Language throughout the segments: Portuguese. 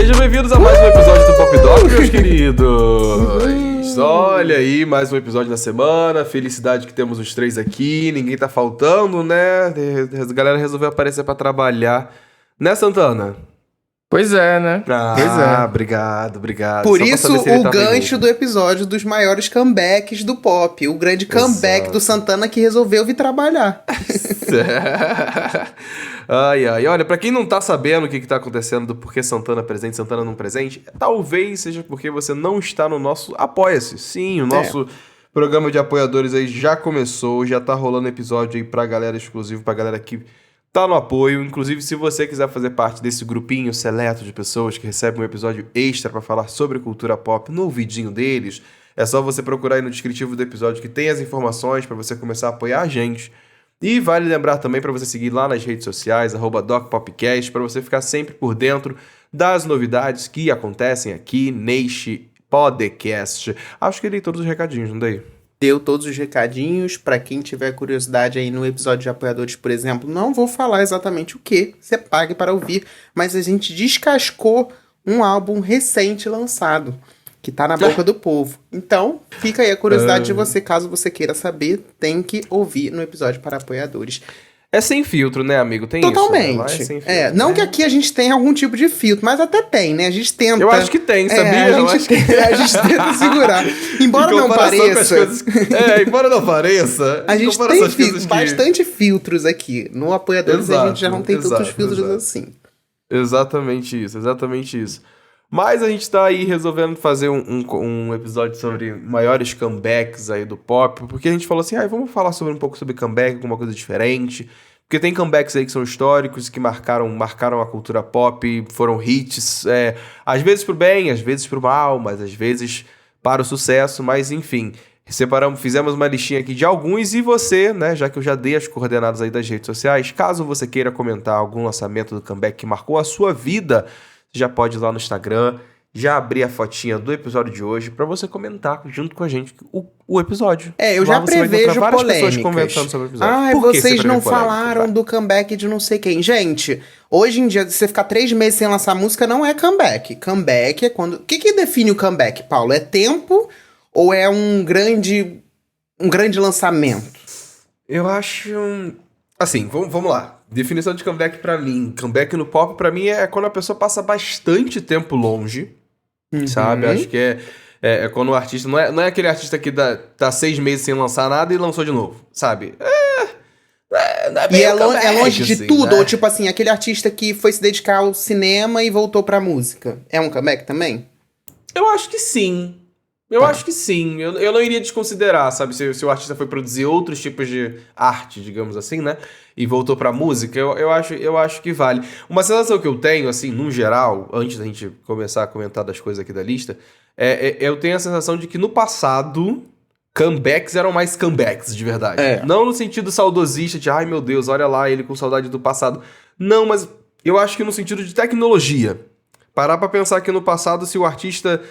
Sejam bem-vindos a mais um episódio do Pop Doc, meus queridos. Olha aí, mais um episódio da semana. Felicidade que temos os três aqui. Ninguém tá faltando, né? A galera resolveu aparecer pra trabalhar. Né, Santana? Pois é, né? Pois é. Obrigado. Por isso, o gancho do episódio dos maiores comebacks do pop. O grande comeback do Santana que resolveu vir trabalhar. Ai. Olha, pra quem não tá sabendo o que tá acontecendo do porquê Santana presente, Santana não presente, talvez seja porque você não está no nosso Apoia-se. Sim, o nosso programa de apoiadores aí já começou, já tá rolando episódio aí pra galera exclusivo, pra galera que tá no apoio. Inclusive, se você quiser fazer parte desse grupinho seleto de pessoas que recebem um episódio extra pra falar sobre cultura pop no vidinho deles, é só você procurar aí no descritivo do episódio que tem as informações pra você começar a apoiar a gente. E vale lembrar também para você seguir lá nas redes sociais, @DocPopcast, para você ficar sempre por dentro das novidades que acontecem aqui neste podcast. Acho que eu dei todos os recadinhos, não dei? Deu todos os recadinhos. Para quem tiver curiosidade aí no episódio de apoiadores, por exemplo, não vou falar exatamente o que você pague para ouvir, mas a gente descascou um álbum recente lançado, que tá na boca do povo. Então, fica aí a curiosidade de você, caso você queira saber, tem que ouvir no episódio para apoiadores. É sem filtro, né, amigo? Tem totalmente. Isso, né? É sem filtro, não que aqui a gente tenha algum tipo de filtro, mas até tem, né? A gente tenta... Eu acho que tem, sabia? A gente tenta segurar. Embora não pareça... embora não pareça... A gente tem bastante filtros aqui. No Apoiadores a gente já não tem tantos filtros assim. Exatamente isso. Mas a gente tá aí resolvendo fazer um episódio sobre maiores comebacks aí do pop, porque a gente falou assim, vamos falar um pouco sobre comeback, alguma coisa diferente, porque tem comebacks aí que são históricos, que marcaram a cultura pop, foram hits, às vezes pro bem, às vezes pro mal, mas às vezes para o sucesso, mas enfim, fizemos uma listinha aqui de alguns, e você, né, já que eu já dei as coordenadas aí das redes sociais, caso você queira comentar algum lançamento do comeback que marcou a sua vida, já pode ir lá no Instagram, já abrir a fotinha do episódio de hoje pra você comentar junto com a gente o episódio. Eu já prevejo polêmicas. Comentando sobre o episódio. Vocês não falaram do comeback de não sei quem. Gente, hoje em dia, você ficar 3 meses sem lançar música não é comeback. Comeback é quando... O que define o comeback, Paulo? É tempo ou é um grande lançamento? Eu acho... Assim, vamos lá. Definição de comeback pra mim. Comeback no pop pra mim é quando a pessoa passa bastante tempo longe, sabe? Acho que é quando o artista... Não é aquele artista que tá 6 meses sem lançar nada e lançou de novo, sabe? Não é bem é longe de assim, tudo? né? Ou tipo assim, aquele artista que foi se dedicar ao cinema e voltou pra música. É um comeback também? Eu acho que sim. Acho que sim. Eu não iria desconsiderar, sabe? Se o artista foi produzir outros tipos de arte, digamos assim, né? E voltou pra música, eu acho que vale. Uma sensação que eu tenho, assim, no geral, antes da gente começar a comentar das coisas aqui da lista, eu tenho a sensação de que no passado, comebacks eram mais comebacks, de verdade. Não no sentido saudosista, de, ai meu Deus, olha lá, ele com saudade do passado. Não, mas eu acho que no sentido de tecnologia. Parar pra pensar que no passado, se o artista...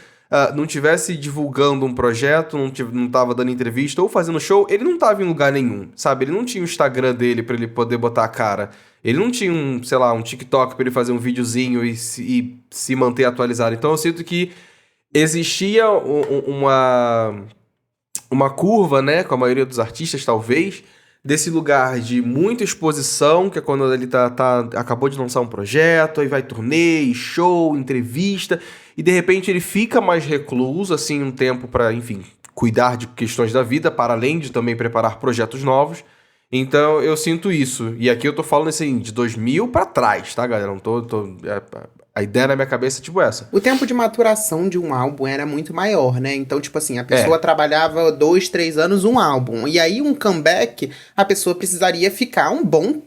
não tivesse divulgando um projeto, não tava dando entrevista ou fazendo show, ele não tava em lugar nenhum, sabe? Ele não tinha o Instagram dele pra ele poder botar a cara. Ele não tinha um TikTok pra ele fazer um videozinho e se manter atualizado. Então eu sinto que existia uma curva, né, com a maioria dos artistas, talvez, desse lugar de muita exposição, que é quando ele acabou de lançar um projeto, aí vai turnê, show, entrevista, e de repente ele fica mais recluso, assim, um tempo pra, enfim, cuidar de questões da vida, para além de também preparar projetos novos. Então eu sinto isso. E aqui eu tô falando, assim, de 2000 pra trás, tá, galera? Não a ideia na minha cabeça é tipo essa. O tempo de maturação de um álbum era muito maior, né? Então, tipo assim, a pessoa trabalhava 2, 3 anos um álbum. E aí, um comeback, a pessoa precisaria ficar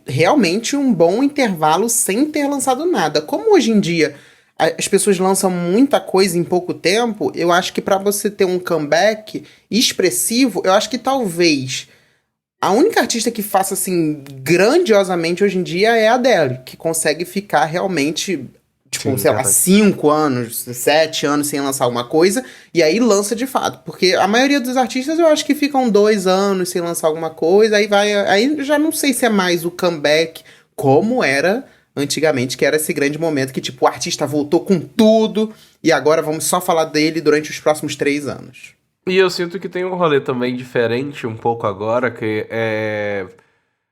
realmente um bom intervalo sem ter lançado nada. Como hoje em dia as pessoas lançam muita coisa em pouco tempo, eu acho que pra você ter um comeback expressivo, eu acho que talvez... A única artista que faça, assim, grandiosamente hoje em dia é a Adele, que consegue ficar realmente... Tipo, sei lá, 5 anos, 7 anos sem lançar alguma coisa, e aí lança de fato. Porque a maioria dos artistas eu acho que ficam 2 anos sem lançar alguma coisa, aí já não sei se é mais o comeback como era antigamente, que era esse grande momento que, tipo, o artista voltou com tudo e agora vamos só falar dele durante os próximos 3 anos. E eu sinto que tem um rolê também diferente um pouco agora, que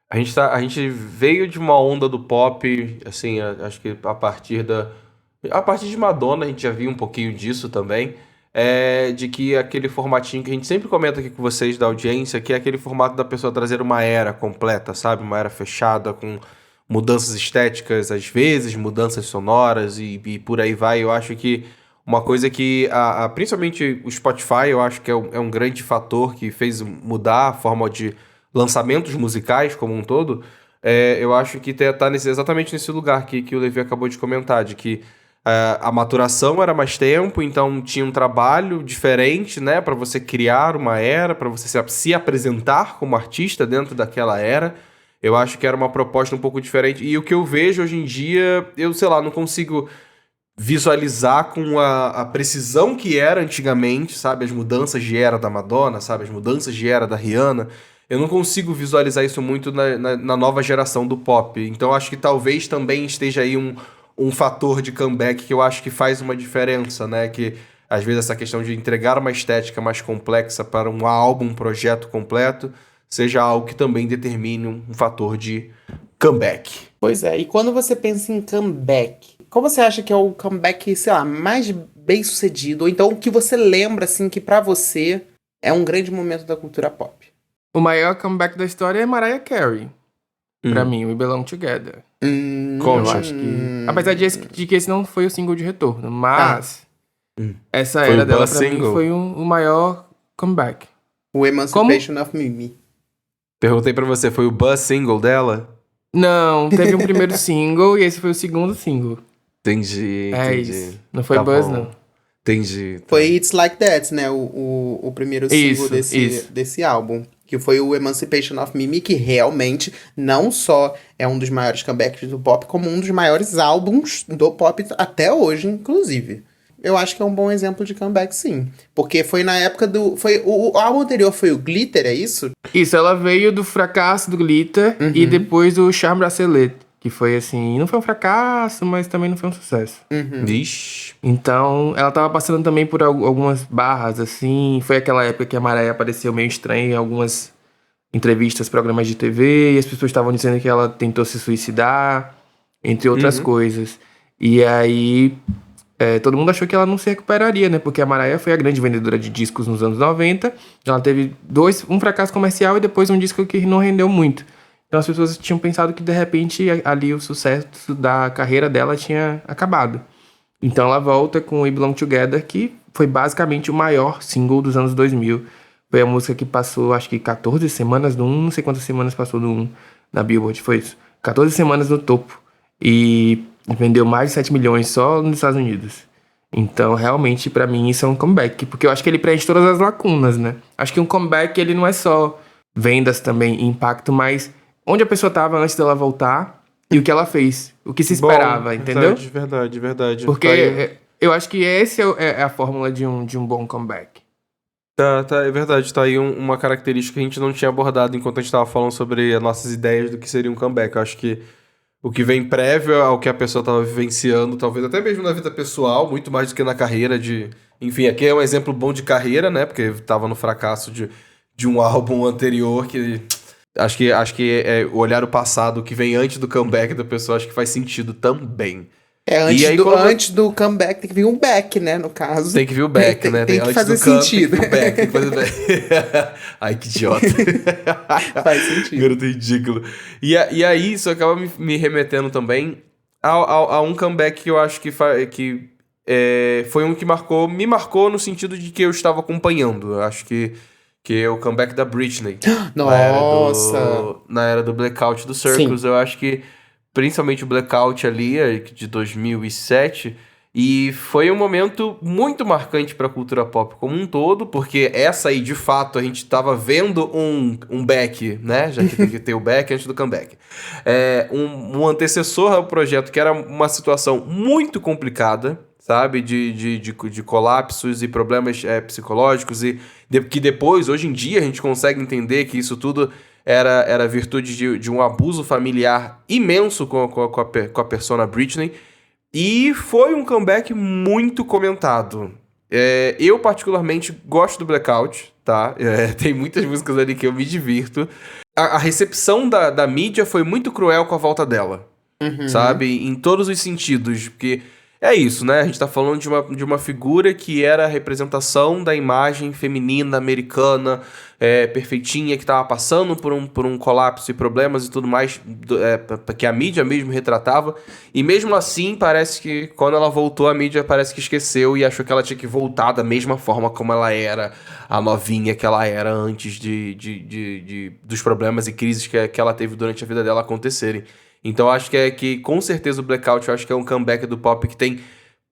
a gente veio de uma onda do pop, assim, acho que a partir de Madonna a gente já viu um pouquinho disso também, de que aquele formatinho que a gente sempre comenta aqui com vocês da audiência, que é aquele formato da pessoa trazer uma era completa, sabe? Uma era fechada, com mudanças estéticas, às vezes, mudanças sonoras e por aí vai. Eu acho que uma coisa que, principalmente o Spotify, eu acho que é um grande fator que fez mudar a forma de lançamentos musicais como um todo. Eu acho que tá exatamente nesse lugar que o Levi acabou de comentar, de que a maturação era mais tempo, então tinha um trabalho diferente, né, para você criar uma era, para você se apresentar como artista dentro daquela era. Eu acho que era uma proposta um pouco diferente. E o que eu vejo hoje em dia, eu, sei lá, não consigo visualizar com a precisão que era antigamente, sabe? As mudanças de era da Madonna, sabe? As mudanças de era da Rihanna. Eu não consigo visualizar isso muito na nova geração do pop. Então acho que talvez também esteja aí um fator de comeback que eu acho que faz uma diferença, né? Que às vezes essa questão de entregar uma estética mais complexa para um álbum, um projeto completo, seja algo que também determine um fator de comeback. Pois é, e quando você pensa em comeback, qual você acha que é o comeback, sei lá, mais bem sucedido? Ou então o que você lembra, assim, que pra você é um grande momento da cultura pop? O maior comeback da história é Mariah Carey. Pra mim, We Belong Together. Eu acho que... Apesar de que esse não foi o single de retorno, mas essa Foi era o dela buzz pra mim single. foi o maior comeback. O Emancipation of Mimi. Perguntei pra você, foi o buzz single dela? Não, teve um primeiro single e esse foi o segundo single. Entendi. Isso. Não foi Tá Buzz, bom. não. Entendi. Foi It's Like That, né? O primeiro single desse álbum. Que foi o Emancipation of Mimi, que realmente não só é um dos maiores comebacks do pop, como um dos maiores álbuns do pop até hoje, inclusive. Eu acho que é um bom exemplo de comeback, sim. Porque foi na época do... O álbum anterior foi o Glitter, é isso? Isso, ela veio do fracasso do Glitter e depois do Charme Bracelet, que foi assim, não foi um fracasso, mas também não foi um sucesso. Vixe. Então, ela tava passando também por algumas barras, assim. Foi aquela época que a Mariah apareceu meio estranha em algumas entrevistas, programas de TV, e as pessoas estavam dizendo que ela tentou se suicidar, entre outras coisas. E aí, todo mundo achou que ela não se recuperaria, né? Porque a Mariah foi a grande vendedora de discos nos anos 90. Ela teve um fracasso comercial e depois um disco que não rendeu muito. Então as pessoas tinham pensado que, de repente, ali o sucesso da carreira dela tinha acabado. Então ela volta com We Belong Together, que foi basicamente o maior single dos anos 2000. Foi a música que passou, acho que 14 semanas no 1, não sei quantas semanas passou no 1 na Billboard, foi isso. 14 semanas no topo. E vendeu mais de 7 milhões só nos Estados Unidos. Então, realmente, pra mim, isso é um comeback. Porque eu acho que ele preenche todas as lacunas, né? Acho que um comeback, ele não é só vendas também, impacto, mas onde a pessoa tava antes dela voltar e o que ela fez. O que se esperava, entendeu? Verdade. Porque eu acho que esse é a fórmula de um bom comeback. É verdade. Tá aí uma característica que a gente não tinha abordado enquanto a gente tava falando sobre as nossas ideias do que seria um comeback. Eu acho que o que vem prévio ao que a pessoa tava vivenciando, talvez até mesmo na vida pessoal, muito mais do que na carreira de... Enfim, aqui é um exemplo bom de carreira, né? Porque tava no fracasso de um álbum anterior que... Acho que olhar o passado, o que vem antes do comeback da pessoa, acho que faz sentido também. Antes do comeback tem que vir um back, né, no caso. Tem que vir o back, né? Tem que antes fazer do camp, sentido. Tem que vir o back, tem que fazer o back. Ai, que idiota. Faz sentido. Garoto ridículo. E aí, isso acaba me remetendo também a um comeback que eu acho que foi um que me marcou no sentido de que eu estava acompanhando. Eu acho que é o comeback da Britney. Nossa! Na era do Blackout do Circus. Sim. Eu acho que, principalmente o Blackout ali, de 2007, e foi um momento muito marcante para a cultura pop como um todo, porque essa aí, de fato, a gente estava vendo um back, né? Já que tem que ter o back antes do comeback. Um antecessor ao projeto, que era uma situação muito complicada, sabe? De colapsos e problemas psicológicos, e que depois, hoje em dia, a gente consegue entender que isso tudo era virtude de um abuso familiar imenso com a persona Britney. E foi um comeback muito comentado. Eu, particularmente, gosto do Blackout, tá? Tem muitas músicas ali que eu me divirto. A recepção da mídia foi muito cruel com a volta dela, sabe? Em todos os sentidos, porque é isso, né? A gente tá falando de uma figura que era a representação da imagem feminina americana, perfeitinha, que tava passando por um colapso e problemas e tudo mais, que a mídia mesmo retratava. E mesmo assim, parece que quando ela voltou, a mídia parece que esqueceu e achou que ela tinha que voltar da mesma forma como ela era, a novinha que ela era antes dos problemas e crises que ela teve durante a vida dela acontecerem. Então acho que com certeza o Blackout, eu acho que é um comeback do pop que tem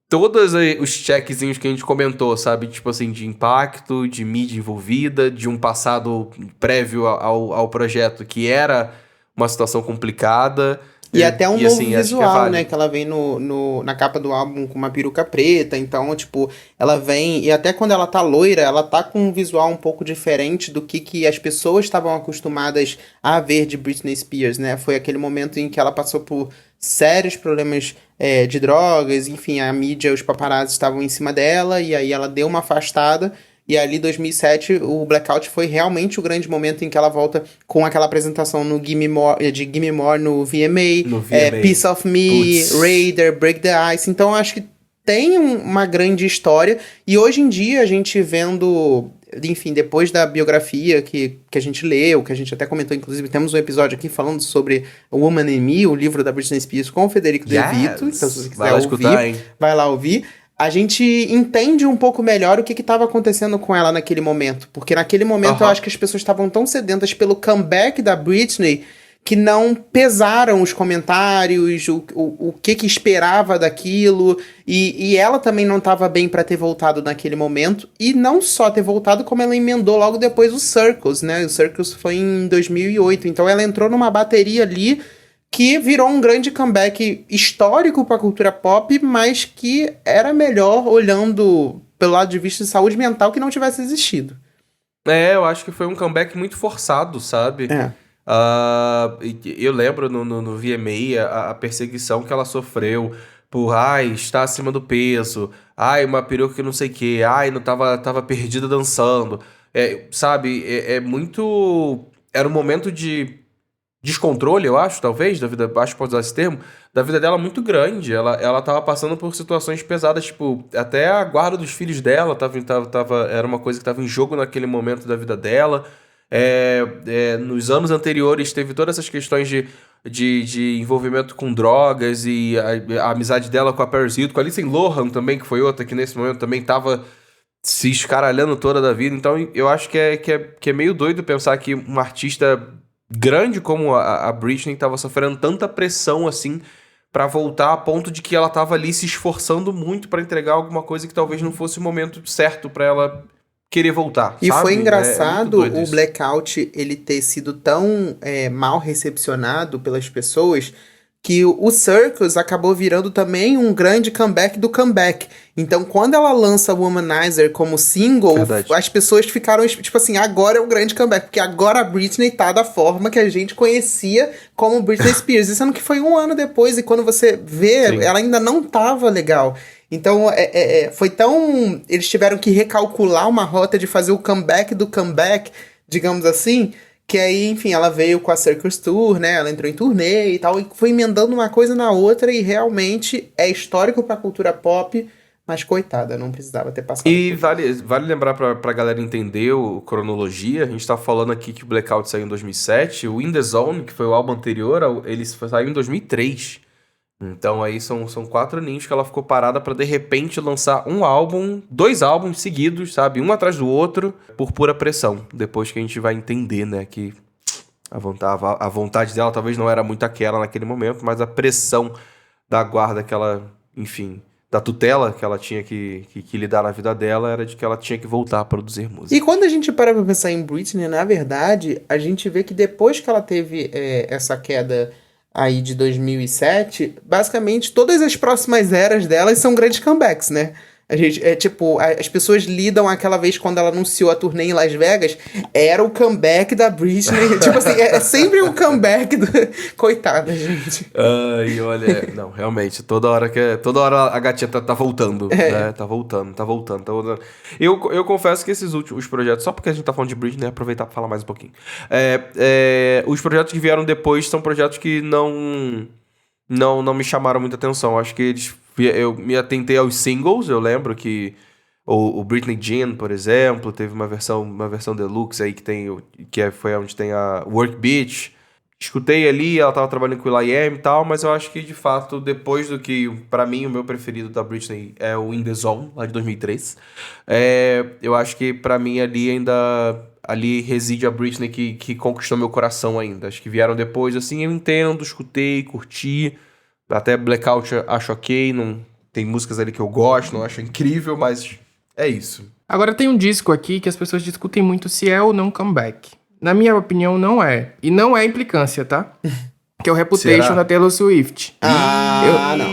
todos os checkzinhos que a gente comentou, sabe? Tipo assim, de impacto, de mídia envolvida, de um passado prévio ao projeto que era uma situação complicada. E até um novo assim, visual, né? Que ela vem na capa do álbum com uma peruca preta. Então, tipo, ela vem... E até quando ela tá loira, ela tá com um visual um pouco diferente do que as pessoas estavam acostumadas a ver de Britney Spears, né? Foi aquele momento em que ela passou por sérios problemas de drogas. Enfim, a mídia, os paparazzi estavam em cima dela. E aí ela deu uma afastada. E ali, 2007, o Blackout foi realmente o grande momento em que ela volta com aquela apresentação no Gimme More no VMA, Piece of Me, Raider, Break the Ice. Então, eu acho que tem uma grande história. E hoje em dia, a gente vendo, enfim, depois da biografia que a gente leu, que a gente até comentou, inclusive, temos um episódio aqui falando sobre Woman in Me, o livro da Britney Spears com o Federico De Vito. Então, se você quiser ouvir, vai lá ouvir. A gente entende um pouco melhor o que estava acontecendo com ela naquele momento. Porque naquele momento eu acho que as pessoas estavam tão sedentas pelo comeback da Britney que não pesaram os comentários, o que esperava daquilo. E ela também não estava bem para ter voltado naquele momento. E não só ter voltado, como ela emendou logo depois o Circles, né? O Circles foi em 2008. Então ela entrou numa bateria ali que virou um grande comeback histórico para a cultura pop, mas que era melhor olhando pelo lado de vista de saúde mental que não tivesse existido. Eu acho que foi um comeback muito forçado, sabe? Eu lembro no VMA a perseguição que ela sofreu por, estar acima do peso, uma peruca que não sei o que, não tava perdida dançando, sabe? Muito... Era um momento de descontrole, eu acho, talvez, da vida, acho que pode usar esse termo, da vida dela muito grande. Ela tava passando por situações pesadas, tipo, até a guarda dos filhos dela era uma coisa que tava em jogo naquele momento da vida dela. Nos anos anteriores teve todas essas questões de envolvimento com drogas e a amizade dela com a Paris Hilton, com a Lindsay Lohan também, que foi outra que nesse momento também tava se escaralhando toda da vida. Então eu acho que é meio doido pensar que uma artista grande como a Britney tava sofrendo tanta pressão assim pra voltar, a ponto de que ela tava ali se esforçando muito pra entregar alguma coisa que talvez não fosse o momento certo pra ela querer voltar, e sabe? Foi engraçado o isso. Blackout ele ter sido tão mal recepcionado pelas pessoas que o Circles acabou virando também um grande comeback do comeback. Então, quando ela lança Womanizer como single, as pessoas ficaram, tipo assim, agora é o grande comeback, porque agora a Britney tá da forma que a gente conhecia como Britney Spears. E sendo que foi um ano depois, e quando você vê, Sim. ela ainda não tava legal. Então, foi tão... Eles tiveram que recalcular uma rota de fazer o comeback do comeback, digamos assim, que aí, enfim, ela veio com a Circus Tour, né? Ela entrou em turnê e tal, e foi emendando uma coisa na outra, e realmente é histórico pra cultura pop, mas coitada, não precisava ter passado. E vale lembrar pra galera entender a cronologia, a gente tá falando aqui que o Blackout saiu em 2007, o In The Zone, que foi o álbum anterior, ele saiu em 2003. Então aí são 4 aninhos que ela ficou parada pra de repente lançar 2 álbuns seguidos, sabe? Um atrás do outro, por pura pressão. Depois que a gente vai entender, né, que a vontade dela talvez não era muito aquela naquele momento, mas a pressão da guarda que ela, enfim, da tutela que ela tinha que lidar na vida dela era de que ela tinha que voltar a produzir música. E quando a gente para pra pensar em Britney, na verdade, a gente vê que depois que ela teve essa queda aí de 2007, basicamente todas as próximas eras delas são grandes comebacks, né? A gente, as pessoas lidam aquela vez quando ela anunciou a turnê em Las Vegas, era o comeback da Britney. Tipo assim, é sempre um comeback Coitada, gente. Ai, olha, não, realmente, toda hora a gatinha tá voltando, né? Tá voltando. Eu confesso que esses últimos projetos, só porque a gente tá falando de Britney, né? Aproveitar pra falar mais um pouquinho. Os projetos que vieram depois são projetos que não me chamaram muita atenção. Acho que eu me atentei aos singles, eu lembro que o Britney Jean, por exemplo, teve uma versão deluxe aí foi onde tem a Work Bitch. Escutei ali, ela tava trabalhando com o will.i.am e tal, mas eu acho que, de fato, depois do que, pra mim, o meu preferido da Britney é o In The Zone, lá de 2003. Eu acho que, pra mim, ali reside a Britney que conquistou meu coração ainda. Acho que vieram depois, assim, eu entendo, escutei, curti. Até Blackout acho ok, não, tem músicas ali que eu gosto, não acho incrível, mas é isso. Agora tem um disco aqui que as pessoas discutem muito se é ou não comeback. Na minha opinião, não é. E não é implicância, tá? Que é o Reputation da Taylor Swift. Não.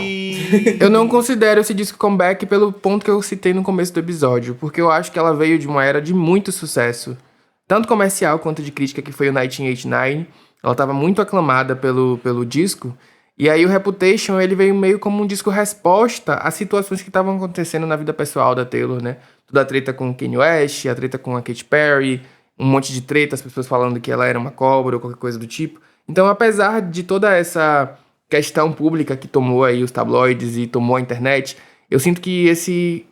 Eu não considero esse disco comeback pelo ponto que eu citei no começo do episódio, porque eu acho que ela veio de uma era de muito sucesso, tanto comercial quanto de crítica, que foi o 1989. Ela estava muito aclamada pelo disco. E aí o Reputation, ele veio meio como um disco resposta às situações que estavam acontecendo na vida pessoal da Taylor, né? Toda a treta com o Kanye West, a treta com a Katy Perry, um monte de treta, as pessoas falando que ela era uma cobra ou qualquer coisa do tipo. Então, apesar de toda essa questão pública que tomou aí os tabloides e tomou a internet, eu sinto que esse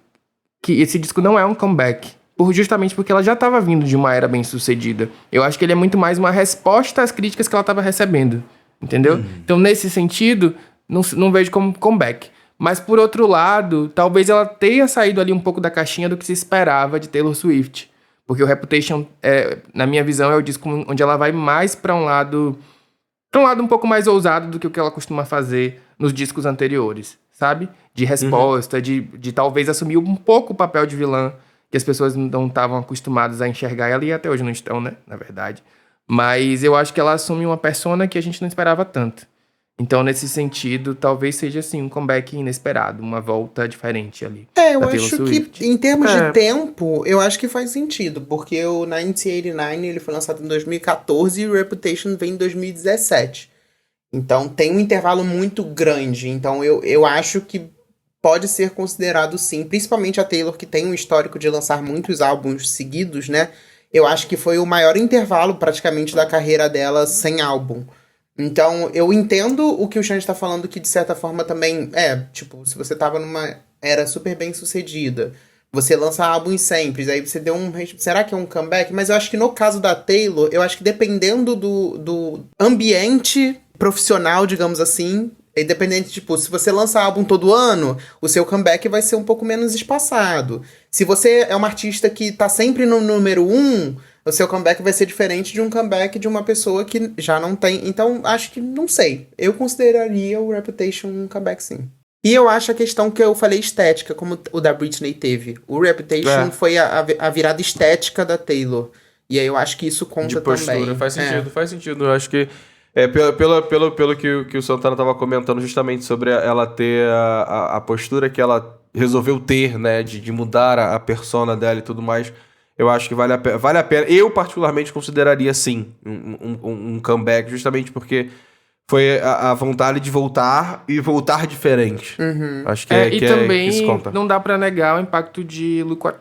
disco não é um comeback, justamente porque ela já estava vindo de uma era bem sucedida. Eu acho que ele é muito mais uma resposta às críticas que ela estava recebendo. Entendeu? Então, nesse sentido, não vejo como comeback. Mas, por outro lado, talvez ela tenha saído ali um pouco da caixinha do que se esperava de Taylor Swift. Porque o Reputation, na minha visão, é o disco onde ela vai mais para um lado um pouco mais ousado do que o que ela costuma fazer nos discos anteriores, sabe? De resposta, de talvez assumir um pouco o papel de vilã, que as pessoas não estavam acostumadas a enxergar ela, e até hoje não estão, né? Na verdade. Mas eu acho que ela assume uma persona que a gente não esperava tanto. Então, nesse sentido, talvez seja, assim, um comeback inesperado, uma volta diferente ali. Eu acho que, em termos de tempo, eu acho que faz sentido, porque o 1989, ele foi lançado em 2014 e o Reputation vem em 2017. Então, tem um intervalo muito grande. Então, eu acho que pode ser considerado, sim, principalmente a Taylor, que tem um histórico de lançar muitos álbuns seguidos, né? Eu acho que foi o maior intervalo, praticamente, da carreira dela sem álbum. Então, eu entendo o que o Xande tá falando, que de certa forma também se você tava numa era super bem sucedida, você lança álbuns sempre, aí você deu será que é um comeback? Mas eu acho que no caso da Taylor, eu acho que dependendo do ambiente profissional, digamos assim, independente, se você lança álbum todo ano, o seu comeback vai ser um pouco menos espaçado. Se você é uma artista que tá sempre no número 1, o seu comeback vai ser diferente de um comeback de uma pessoa que já não tem. Então, acho que, não sei. Eu consideraria o Reputation um comeback, sim. E eu acho a questão que eu falei estética, como o da Britney teve. O Reputation foi a virada estética da Taylor. E aí eu acho que isso conta de postura, também. Faz sentido. Eu acho que pelo que o Santana estava comentando justamente sobre ela ter a postura que ela resolveu ter, né, de mudar a persona dela e tudo mais, eu acho que vale a pena. Eu particularmente consideraria, sim, um comeback, justamente porque foi a vontade de voltar e voltar diferente. Acho que também que isso conta. Não dá pra negar o impacto de Look What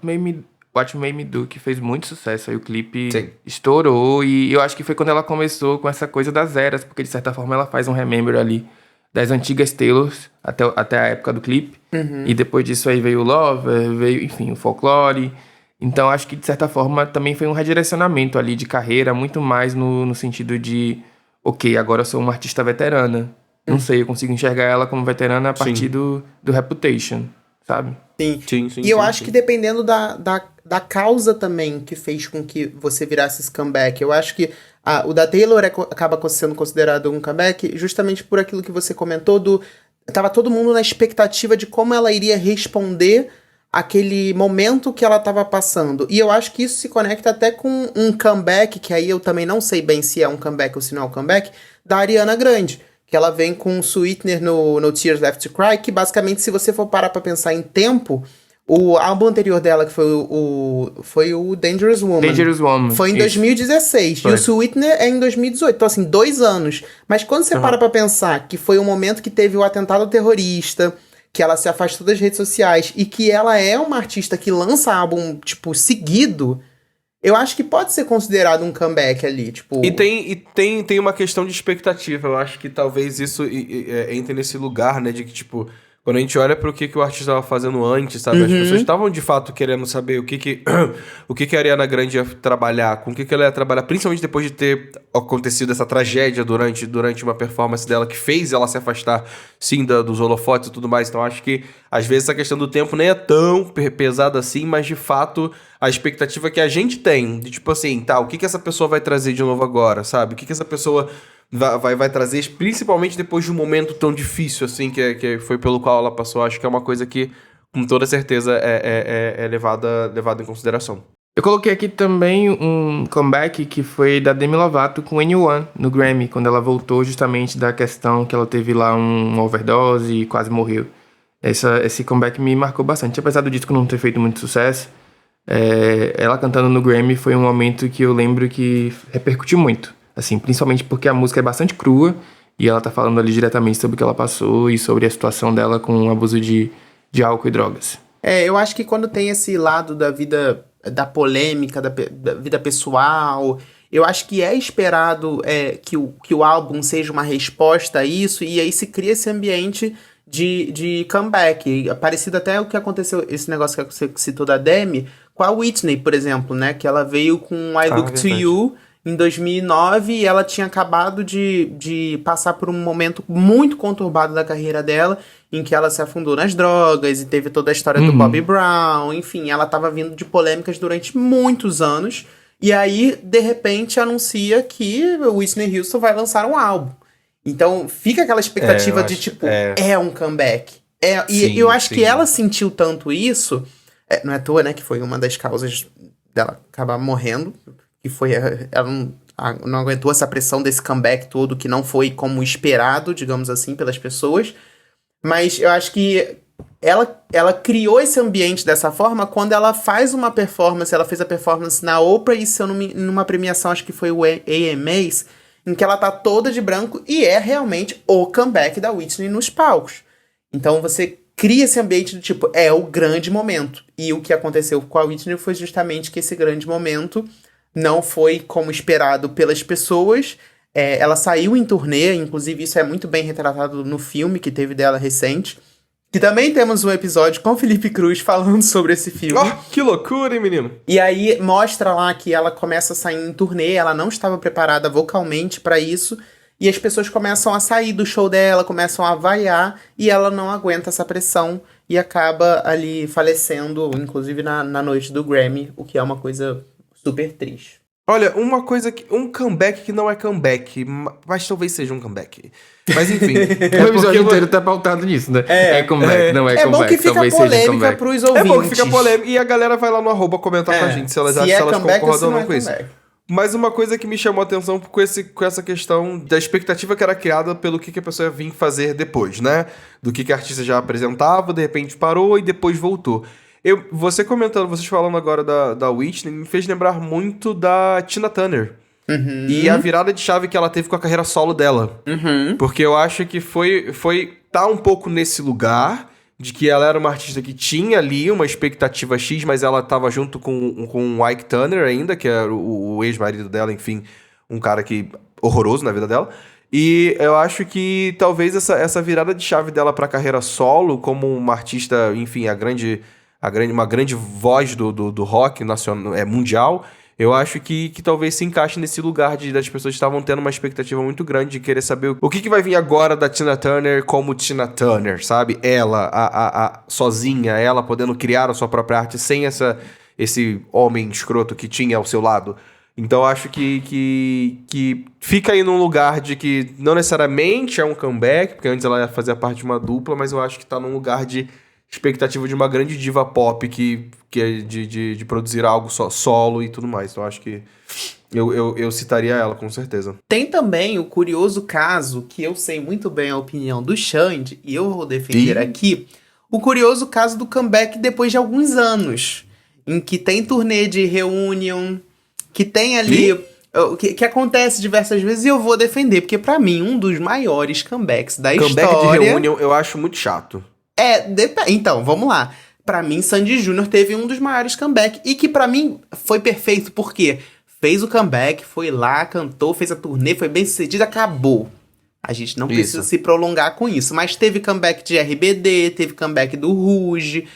Made Me Do, que fez muito sucesso. Aí o clipe estourou, e eu acho que foi quando ela começou com essa coisa das eras, porque de certa forma ela faz um remember ali das antigas Taylors até a época do clipe. E depois disso aí veio o Lover, veio, enfim, o Folklore. Então acho que de certa forma também foi um redirecionamento ali de carreira, muito mais no sentido de, ok, agora eu sou uma artista veterana. Não sei, eu consigo enxergar ela como veterana a partir do Reputation, sabe? Sim. E eu acho que dependendo da causa também que fez com que você virasse esse comeback, eu acho que o da Taylor acaba sendo considerado um comeback justamente por aquilo que você comentou tava todo mundo na expectativa de como ela iria responder aquele momento que ela tava passando. E eu acho que isso se conecta até com um comeback, que aí eu também não sei bem se é um comeback ou se não é um comeback, da Ariana Grande. Que ela vem com um Sweetener no Tears Left to Cry, que basicamente, se você for parar pra pensar em tempo, O álbum anterior dela, que foi o Dangerous Woman. Dangerous Woman. Foi em isso. 2016. Foi. E o Sweetener é em 2018. Então, assim, 2 anos. Mas quando você para pra pensar que foi o momento que teve o atentado terrorista, que ela se afastou das redes sociais e que ela é uma artista que lança álbum, tipo, seguido, eu acho que pode ser considerado um comeback ali, tipo... E tem uma questão de expectativa. Eu acho que talvez isso entre nesse lugar, né? De que, tipo, quando a gente olha para o que o artista estava fazendo antes, sabe? As pessoas estavam, de fato, querendo saber o que a Ariana Grande ia trabalhar, com o que ela ia trabalhar, principalmente depois de ter acontecido essa tragédia durante uma performance dela que fez ela se afastar, sim, dos holofotes e tudo mais. Então, acho que, às vezes, essa questão do tempo nem é tão pesada assim, mas, de fato, a expectativa que a gente tem, de tipo assim, tá, o que essa pessoa vai trazer de novo agora, sabe? O que essa pessoa vai trazer, principalmente depois de um momento tão difícil, assim, que foi pelo qual ela passou. Acho que é uma coisa que, com toda certeza, é levada em consideração. Eu coloquei aqui também um comeback que foi da Demi Lovato com Anyone no Grammy, quando ela voltou justamente da questão que ela teve lá uma overdose e quase morreu. Esse comeback me marcou bastante, apesar do disco não ter feito muito sucesso. Ela cantando no Grammy foi um momento que eu lembro que repercutiu muito, assim, principalmente porque a música é bastante crua e ela tá falando ali diretamente sobre o que ela passou e sobre a situação dela com o abuso de álcool e drogas. Eu acho que quando tem esse lado da vida, da polêmica, da vida pessoal, eu acho que é esperado que o álbum seja uma resposta a isso, e aí se cria esse ambiente de comeback. Parecido até o que aconteceu, esse negócio que você citou da Demi, com a Whitney, por exemplo, né? Que ela veio com I Look to You em 2009 e ela tinha acabado de passar por um momento muito conturbado da carreira dela, em que ela se afundou nas drogas e teve toda a história do Bobby Brown. Enfim, ela estava vindo de polêmicas durante muitos anos. E aí, de repente, anuncia que o Whitney Houston vai lançar um álbum. Então, fica aquela expectativa de, tipo, um comeback. E eu acho que ela sentiu tanto isso... não é à toa, né, que foi uma das causas dela acabar morrendo, que foi... Ela não aguentou essa pressão desse comeback todo, que não foi como esperado, digamos assim, pelas pessoas. Mas eu acho que ela criou esse ambiente dessa forma quando ela faz uma performance. Ela fez a performance na Oprah e, se eu não numa premiação, acho que foi o AMAs, em que ela tá toda de branco e é realmente o comeback da Whitney nos palcos. Então você cria esse ambiente do tipo, é o grande momento. E o que aconteceu com a Whitney foi justamente que esse grande momento não foi como esperado pelas pessoas. Ela saiu em turnê, inclusive isso é muito bem retratado no filme que teve dela recente. Que também temos um episódio com o Felipe Cruz falando sobre esse filme. Oh, que loucura, hein, menino? E aí mostra lá que ela começa a sair em turnê, ela não estava preparada vocalmente pra isso, e as pessoas começam a sair do show dela, começam a vaiar, e ela não aguenta essa pressão e acaba ali falecendo, inclusive na noite do Grammy, o que é uma coisa super triste. Olha, um comeback que não é comeback, mas talvez seja um comeback. Mas enfim. O episódio inteiro tá pautado nisso, né? Comeback, não é comeback. É bom que fica polêmica pros ouvintes. É bom que fica polêmica. E a galera vai lá no @ comentar com a gente se elas concordam ou não com isso. Mas uma coisa que me chamou a atenção com essa questão da expectativa que era criada pelo que a pessoa ia vir fazer depois, né? Do que a artista já apresentava, de repente parou e depois voltou. Vocês falando agora da Whitney, me fez lembrar muito da Tina Turner. Uhum. E a virada de chave que ela teve com a carreira solo dela. Uhum. Porque eu acho que tá um pouco nesse lugar de que ela era uma artista que tinha ali uma expectativa X, mas ela tava junto com o Ike Turner ainda, que era o ex-marido dela, enfim, um cara horroroso na vida dela. E eu acho que talvez essa virada de chave dela pra carreira solo, como uma artista, enfim, uma grande voz do rock nacional, mundial, eu acho que talvez se encaixe nesse lugar das pessoas que estavam tendo uma expectativa muito grande de querer saber o que vai vir agora da Tina Turner como Tina Turner, sabe? Ela, sozinha, ela podendo criar a sua própria arte sem esse homem escroto que tinha ao seu lado. Então eu acho que fica aí num lugar de que não necessariamente é um comeback, porque antes ela fazia parte de uma dupla, mas eu acho que tá num lugar de expectativa de uma grande diva pop que é de produzir algo solo e tudo mais. Então acho que eu citaria ela, com certeza. Tem também o curioso caso, que eu sei muito bem a opinião do Xande, e eu vou defender aqui, o curioso caso do comeback depois de alguns anos, em que tem turnê de reunion, que tem ali... Que acontece diversas vezes e eu vou defender, porque pra mim, um dos maiores comebacks da Comeback história... de reunião eu acho muito chato. Então, vamos lá. Pra mim, Sandy Júnior teve um dos maiores comebacks e que pra mim foi perfeito, porque fez o comeback, foi lá, cantou, fez a turnê, foi bem sucedido, acabou. A gente não precisa se prolongar com isso, mas teve comeback de RBD, teve comeback do Rouge.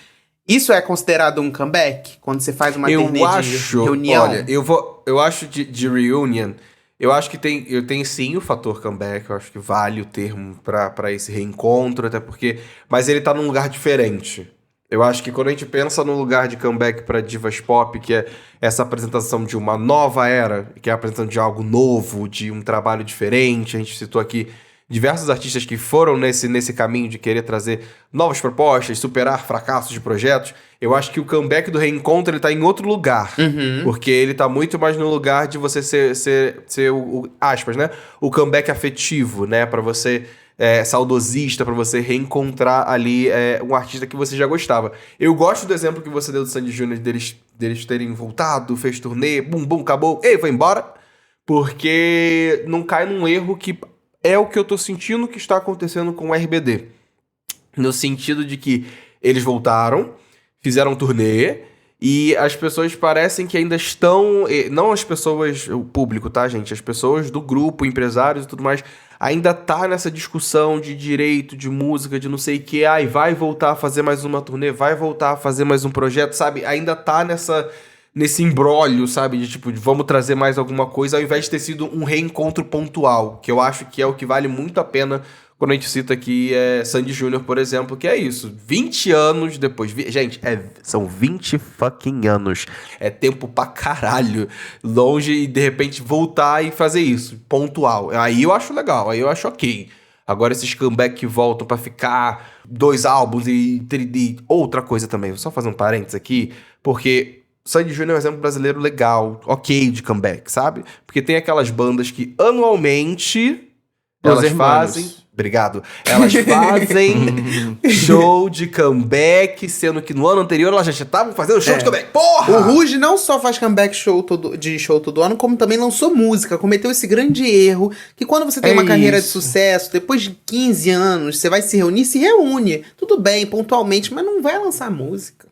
Isso é considerado um comeback? Quando você faz uma turnê de reunião? Olha, eu acho de reunion, eu acho que tem sim o fator comeback, eu acho que vale o termo pra esse reencontro, até porque... Mas ele tá num lugar diferente. Eu acho que quando a gente pensa no lugar de comeback pra divas pop, que é essa apresentação de uma nova era, que é a apresentação de algo novo, de um trabalho diferente, a gente citou aqui diversos artistas que foram nesse caminho de querer trazer novas propostas, superar fracassos de projetos. Eu acho que o comeback do reencontro ele tá em outro lugar. Porque ele tá muito mais no lugar de você ser o aspas, né? O comeback afetivo, né? Pra você... saudosista, pra você reencontrar ali um artista que você já gostava. Eu gosto do exemplo que você deu do Sandy Júnior, deles terem voltado, fez turnê, bum, bum, acabou, foi embora. Porque não cai num erro que é o que eu tô sentindo que está acontecendo com o RBD. No sentido de que eles voltaram, fizeram turnê, e as pessoas parecem que ainda estão... Não as pessoas, o público, tá, gente? As pessoas do grupo, empresários e tudo mais, ainda tá nessa discussão de direito, de música, de não sei o que. Vai voltar a fazer mais uma turnê, vai voltar a fazer mais um projeto, sabe? Ainda tá nesse imbróglio, sabe? De tipo, vamos trazer mais alguma coisa, ao invés de ter sido um reencontro pontual, que eu acho que é o que vale muito a pena quando a gente cita aqui Sandy Júnior, por exemplo, que é isso. 20 anos depois. Gente, são 20 fucking anos. É tempo pra caralho. Longe e de repente voltar e fazer isso. Pontual. Aí eu acho legal, aí eu acho ok. Agora esses comeback que voltam pra ficar 2 álbuns e outra coisa também. Vou só fazer um parênteses aqui, porque Sandy Júnior é um exemplo brasileiro legal, ok de comeback, sabe? Porque tem aquelas bandas que anualmente elas fazem... Obrigado. Elas fazem show de comeback, sendo que no ano anterior elas já estavam fazendo show de comeback. Porra! O Rouge não só faz comeback show todo ano, como também lançou música. Cometeu esse grande erro, que quando você tem uma carreira de sucesso, depois de 15 anos, você vai se reúne. Tudo bem, pontualmente, mas não vai lançar música.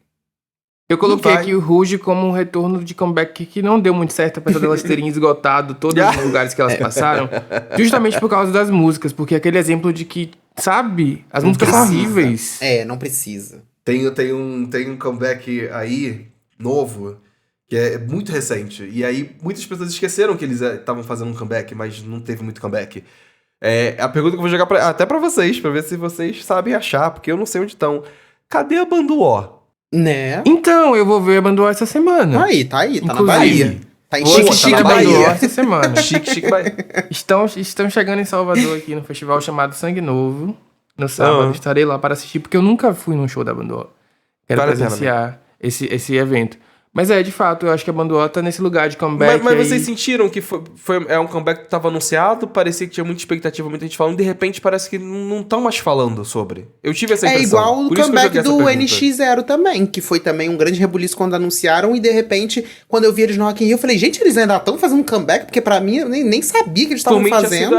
Eu coloquei aqui o Rouge como um retorno de comeback que não deu muito certo, apesar delas terem esgotado todos os lugares que elas passaram, justamente por causa das músicas, porque aquele exemplo de que, sabe, as músicas são horríveis. Não precisa. Tem um comeback aí, novo, que é muito recente, e aí muitas pessoas esqueceram que eles estavam fazendo um comeback, mas não teve muito comeback. A pergunta que eu vou jogar até pra vocês, pra ver se vocês sabem achar, porque eu não sei onde estão. Cadê a banda O? Né? Então, eu vou ver a Banda O essa semana. Tá aí, tá na Bahia. Tá em Chique na Banda O Bahia. essa semana. Chique Bahia. Estão chegando em Salvador aqui no festival chamado Sangue Novo. No sábado estarei lá para assistir, porque eu nunca fui num show da Banda O. Quero presenciar esse evento. Mas de fato, eu acho que a Banda O tá nesse lugar de comeback. Mas vocês sentiram que é um comeback que tava anunciado, parecia que tinha muita expectativa, muita gente falando, e de repente parece que não estão mais falando sobre. Eu tive essa impressão. É igual o comeback do NX0 também, que foi também um grande rebuliço quando anunciaram, e de repente, quando eu vi eles no Rock in Rio, eu falei, gente, eles ainda estão fazendo um comeback? Porque pra mim, eu nem sabia que eles estavam fazendo.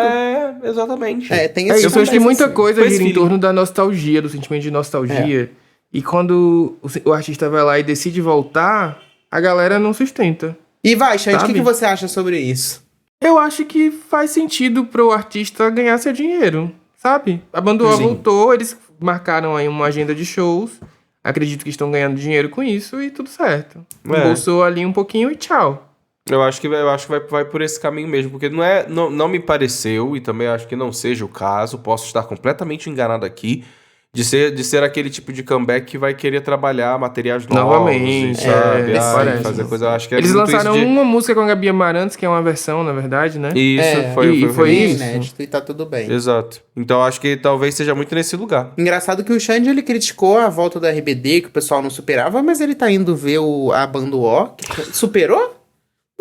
Exatamente. Tem esse eu acho que muita assim. coisa gira em torno da nostalgia, do sentimento de nostalgia. E quando o artista vai lá e decide voltar, a galera não sustenta. E vai, Xande, o que você acha sobre isso? Eu acho que faz sentido pro artista ganhar seu dinheiro, sabe? A Banda O voltou, eles marcaram aí uma agenda de shows. Acredito que estão ganhando dinheiro com isso e tudo certo. Embolsou ali um pouquinho e tchau. Eu acho que vai por esse caminho mesmo, porque não me pareceu, e também acho que não seja o caso, posso estar completamente enganado aqui, de ser aquele tipo de comeback que vai querer trabalhar materiais novos, novamente, sabe? Fazer coisa, acho que eles lançaram uma música com a Gabi Amarantos, que é uma versão, na verdade, né? Isso, foi isso. Inédito, e tá tudo bem. Exato. Então acho que talvez seja muito nesse lugar. Engraçado que o Xande, ele criticou a volta do RBD, que o pessoal não superava, mas ele tá indo ver a Banda O. Superou?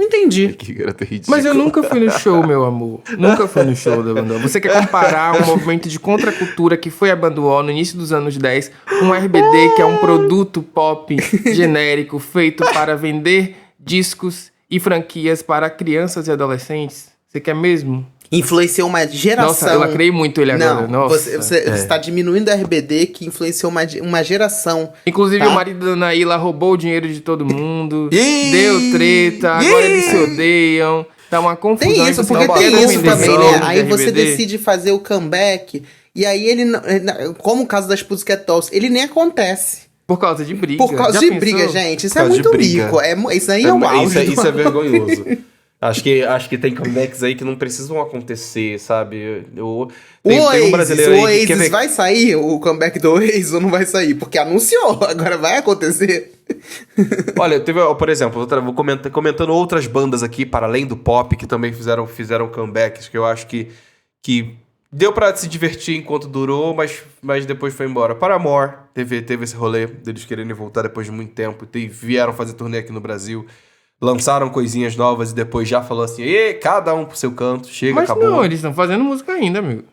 Não entendi. Que garota ridícula. Mas eu nunca fui no show, meu amor. Nunca fui no show da Banda O. Você quer comparar um movimento de contracultura que foi a Banda O no início dos anos 10, um RBD que é um produto pop genérico feito para vender discos e franquias para crianças e adolescentes? Você quer mesmo? Influenciou uma geração. Nossa, eu lacrei muito ele agora. Não, Nossa, você tá diminuindo o RBD que influenciou uma geração. Inclusive, tá? o marido da Anaíla roubou o dinheiro de todo mundo. Ih! Deu treta, agora eles se odeiam. Tá uma confusão. Tem isso, entre porque os tem novos isso também, vendedores né? de Aí você RBD. decide fazer o comeback, e aí ele, como o caso das Pussycat Dolls, ele nem acontece. Por causa de briga. Por causa Já de pensou? briga, gente. Isso Por é causa de muito briga. rico. Isso aí é o auge. Isso é vergonhoso. Acho que tem comebacks aí que não precisam acontecer, sabe? Tem um brasileiro O aí que quer Oasis ver... vai sair, o comeback do Oasis ou não vai sair? Porque anunciou, agora vai acontecer. Olha, teve, por exemplo, vou comentando outras bandas aqui, para além do pop, que também fizeram comebacks, que eu acho que deu pra se divertir enquanto durou, mas depois foi embora. Paramore teve esse rolê deles querendo voltar depois de muito tempo, vieram fazer turnê aqui no Brasil, lançaram coisinhas novas e depois já falou assim, cada um pro seu canto, chega, Mas acabou. não, eles estão fazendo música ainda, amigo.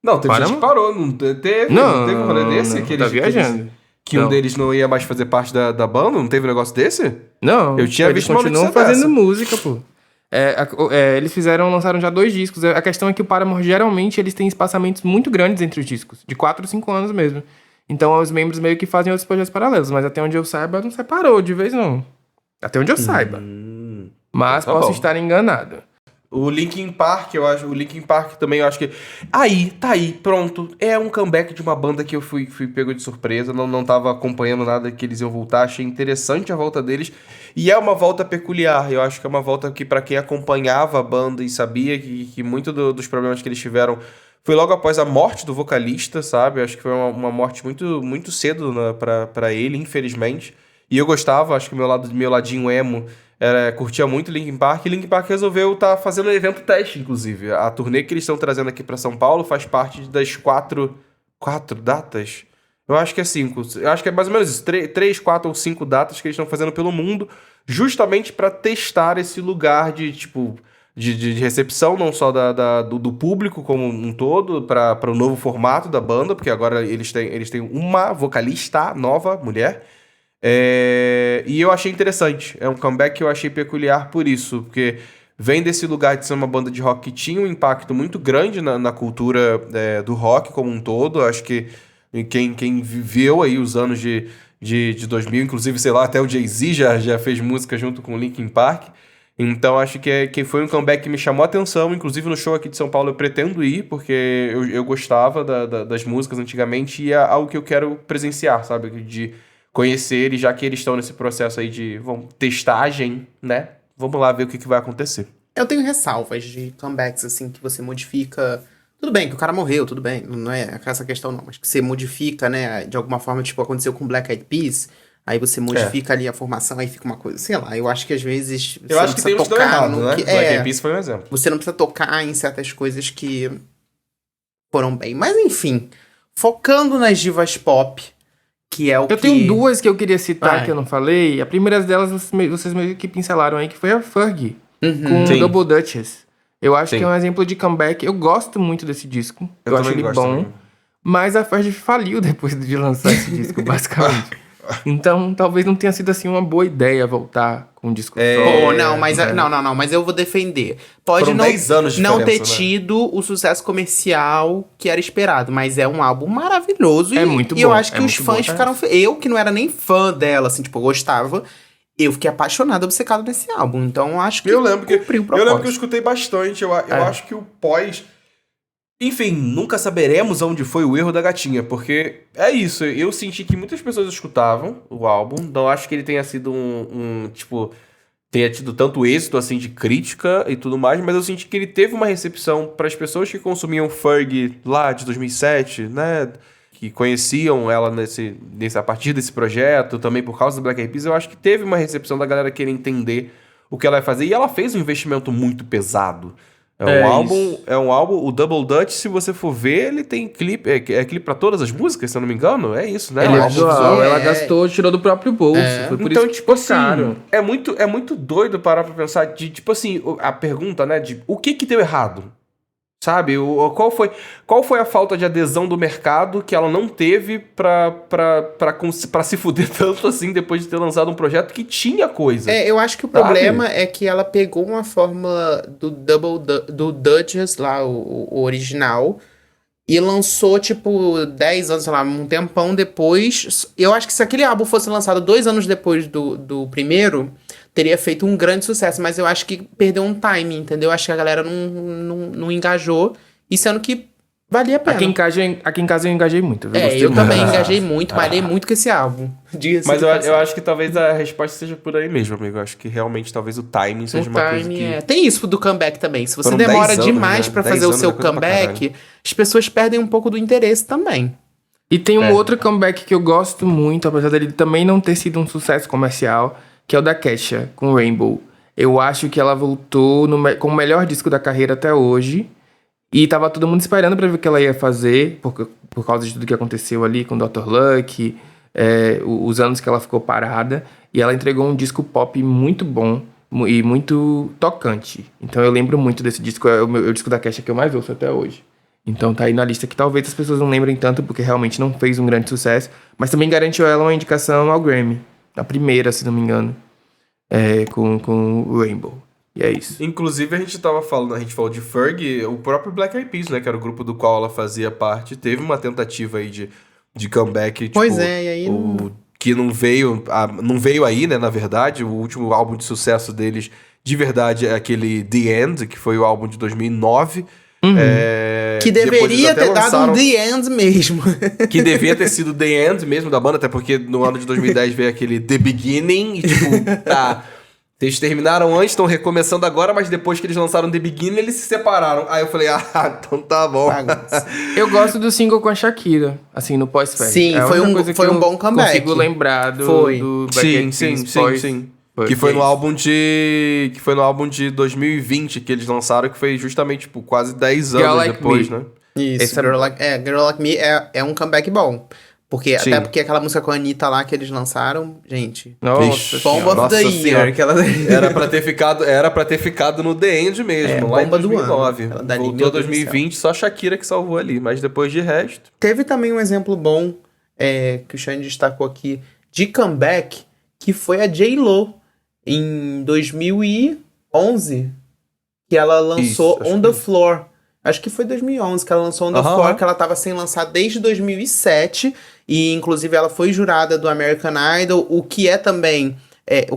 Não, teve Paramore? gente que parou, não teve um rolê desse? Não, que tá eles, viajando. que um Não. deles não ia mais fazer parte da banda? Não teve um negócio desse? Não, Eu tinha eles visto uma continuam notícia fazendo dessa. música, pô. Eles lançaram já 2 discos. A questão é que o Paramore, geralmente, eles têm espaçamentos muito grandes entre os discos. De 4 ou 5 anos mesmo. Então, os membros meio que fazem outros projetos paralelos. Mas até onde eu saiba, não separou de vez, não. Até onde eu saiba. Mas tá posso bom. estar enganado. O Linkin Park, o Linkin Park também, eu acho que... Tá aí, pronto. É um comeback de uma banda que eu fui pego de surpresa, não tava acompanhando nada que eles iam voltar, achei interessante a volta deles, e é uma volta peculiar, eu acho que é uma volta que pra quem acompanhava a banda e sabia que muito dos problemas que eles tiveram foi logo após a morte do vocalista, sabe? Eu acho que foi uma morte muito, muito cedo, né, pra ele, infelizmente, e eu gostava, acho que meu ladinho emo... curtia muito Linkin Park, e Linkin Park resolveu estar fazendo um evento teste, inclusive. A turnê que eles estão trazendo aqui pra São Paulo faz parte das 4 datas? Eu acho que é 5. Eu acho que é mais ou menos isso. 3, 4 ou 5 datas que eles estão fazendo pelo mundo, justamente pra testar esse lugar de, tipo, de recepção, não só do público como um todo, para o novo formato da banda, porque agora eles têm uma vocalista nova, mulher. E eu achei interessante. É um comeback que eu achei peculiar por isso, porque vem desse lugar de ser uma banda de rock que tinha um impacto muito grande na cultura do rock como um todo. Acho que quem viveu aí os anos de 2000, inclusive, sei lá, até o Jay-Z já fez música junto com o Linkin Park. Então acho que foi um comeback que me chamou a atenção. Inclusive no show aqui de São Paulo eu pretendo ir, porque eu gostava das músicas antigamente, e é algo que eu quero presenciar, sabe? De conhecer, e já que eles estão nesse processo aí de testagem, né? Vamos lá ver o que vai acontecer. Eu tenho ressalvas de comebacks, assim, que você modifica... Tudo bem que o cara morreu, tudo bem, não é essa questão não, mas que você modifica, né, de alguma forma, tipo, aconteceu com Black Eyed Peas, aí você modifica ali a formação, aí fica uma coisa, sei lá, eu acho que às vezes... Eu acho que tem uns que dão errado, né? Que, Black Eyed Peas foi um exemplo. Você não precisa tocar em certas coisas que foram bem, mas enfim, focando nas divas pop, que é o que... Eu tenho 2 que eu queria citar Vai. que eu não falei. A primeira delas vocês meio que pincelaram aí, que foi a Fergie, com Sim. Double Duchess. Eu acho Sim. que é um exemplo de comeback. Eu gosto muito desse disco. Eu acho também ele gosto bom. também. Mas a Fergie faliu depois de lançar esse disco, basicamente. Então, talvez não tenha sido assim uma boa ideia voltar com um disco só. Pô, não, mas né? não, mas eu vou defender. Pode Foram não, 10 anos de não ter diferença, né? tido o sucesso comercial que era esperado, mas é um álbum maravilhoso É muito e eu bom, acho que é os muito fãs bom. ficaram... Eu, que não era nem fã dela, assim, tipo, eu gostava, eu fiquei apaixonado, obcecado nesse álbum. Então, eu acho que Eu lembro que cumpriu o eu lembro que eu propósito. escutei bastante. Eu acho que o pós... Enfim, nunca saberemos onde foi o erro da gatinha, porque é isso. Eu senti que muitas pessoas escutavam o álbum, não acho que ele tenha sido tipo... tenha tido tanto êxito, assim, de crítica e tudo mais, mas eu senti que ele teve uma recepção para as pessoas que consumiam Fergie lá de 2007, né? Que conheciam ela a partir desse projeto, também por causa do Black Eyed Peas. Eu acho que teve uma recepção da galera querer entender o que ela vai fazer, e ela fez um investimento muito pesado É um álbum, o Double Dutch, se você for ver, ele tem clipe, é clipe pra todas as músicas, se eu não me engano, é isso, né? Ele Um é álbum visual, ela É. gastou, tirou do próprio bolso. Foi por Então, isso que tipo ficou assim, caro. é muito doido parar pra pensar de, tipo assim, a pergunta, né, de o que deu errado? Sabe? Qual foi a falta de adesão do mercado que ela não teve pra se fuder tanto assim depois de ter lançado um projeto que tinha coisa? Eu acho que o Sabe? problema é que ela pegou uma fórmula do Duchess lá, o original, e lançou, tipo, 10 anos, sei lá, um tempão depois. Eu acho que se aquele álbum fosse lançado 2 anos depois do primeiro, teria feito um grande sucesso. Mas eu acho que perdeu um timing, entendeu? Eu acho que a galera não engajou. E sendo que valia a pena. Aqui em casa eu engajei muito. Gostei Eu muito. também engajei muito, malhei muito com esse álbum. Diga-se Mas de eu passagem. acho que talvez a resposta seja por aí mesmo, amigo. Eu acho que realmente talvez o timing seja uma coisa que... Tem isso do comeback também. Se você Foram demora 10 anos, demais né? pra 10 fazer o anos seu é coisa pra comeback, as pessoas perdem um pouco do interesse também. E tem um outro comeback que eu gosto muito, apesar dele também não ter sido um sucesso comercial, que é o da Kesha, com Rainbow. Eu acho que ela voltou com o melhor disco da carreira até hoje. E tava todo mundo esperando pra ver o que ela ia fazer, por causa de tudo que aconteceu ali com o Dr. Luck, os anos que ela ficou parada. E ela entregou um disco pop muito bom e muito tocante. Então eu lembro muito desse disco, é o disco da Kesha que eu mais ouço até hoje. Então tá aí na lista que talvez as pessoas não lembrem tanto, porque realmente não fez um grande sucesso. Mas também garantiu ela uma indicação ao Grammy. A primeira, se não me engano. Com o Rainbow. E é isso. Inclusive, a gente falou de Fergie, o próprio Black Eyed Peas, né, que era o grupo do qual ela fazia parte, teve uma tentativa aí de comeback, tipo, Pois é, e aí que não veio aí, né, na verdade, o último álbum de sucesso deles, de verdade, é aquele The End, que foi o álbum de 2009, que depois eles deveria até ter dado lançaram- um The End mesmo. que devia ter sido The End mesmo da banda, até porque no ano de 2010 veio aquele The Beginning, e tipo, tá... Vocês terminaram antes, estão recomeçando agora, mas depois que eles lançaram The Beginning, eles se separaram. Aí eu falei, então tá bom. Eu gosto do single com a Shakira, assim, no pós-fest. Sim, É a foi única um- coisa foi que um eu bom comeback. consigo lembrar do Foi. Black Eyed Sim, Peas pós- sim. Foi, Que foi no isso. álbum que foi no álbum de 2020 que eles lançaram, que foi justamente, tipo, quase 10 Girl anos Like depois, Me. né? Isso, Esse é Girl bom. Like Me é um comeback bom. Porque, Sim. até porque aquela música com a Anitta lá que eles lançaram, gente... Nossa, Vixe, Bomb Senhora. of the Nossa Year. Senhora. Aquela... Era pra ter ficado no The End mesmo, lá em bomba do 2009. ano. Aquela dali, meu Voltou Deus do 2020, só a Shakira que salvou ali, mas depois de resto... Teve também um exemplo bom, que o Shane destacou aqui, de comeback, que foi a J.Lo, em 2011, que ela lançou Isso, acho On que The foi. Floor. Acho que foi 2011 que ela lançou On The Aham, Floor, aham. que ela tava sem lançar desde 2007, e inclusive ela foi jurada do American Idol, o que é também...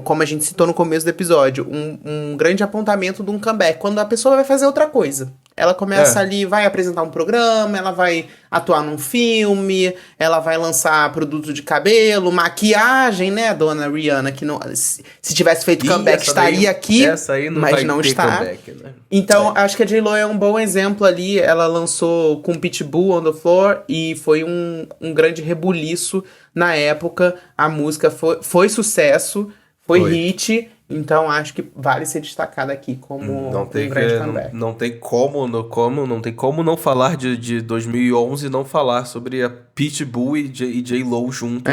como a gente citou no começo do episódio, um grande apontamento de um comeback, quando a pessoa vai fazer outra coisa. Ela começa ali, vai apresentar um programa, ela vai atuar num filme, ela vai lançar produto de cabelo, maquiagem, né, dona Rihanna, que não, se tivesse feito comeback estaria aqui, essa aí não mas vai não ter está. comeback, né? Então, acho que a J.Lo é um bom exemplo ali. Ela lançou com Pitbull On The Floor e foi um grande rebuliço na época. A música foi sucesso, foi hit. Então, acho que vale ser destacada aqui como Não tem, um grande comeback. não tem como não falar de 2011 e não falar sobre a Pitbull e J.Lo juntos,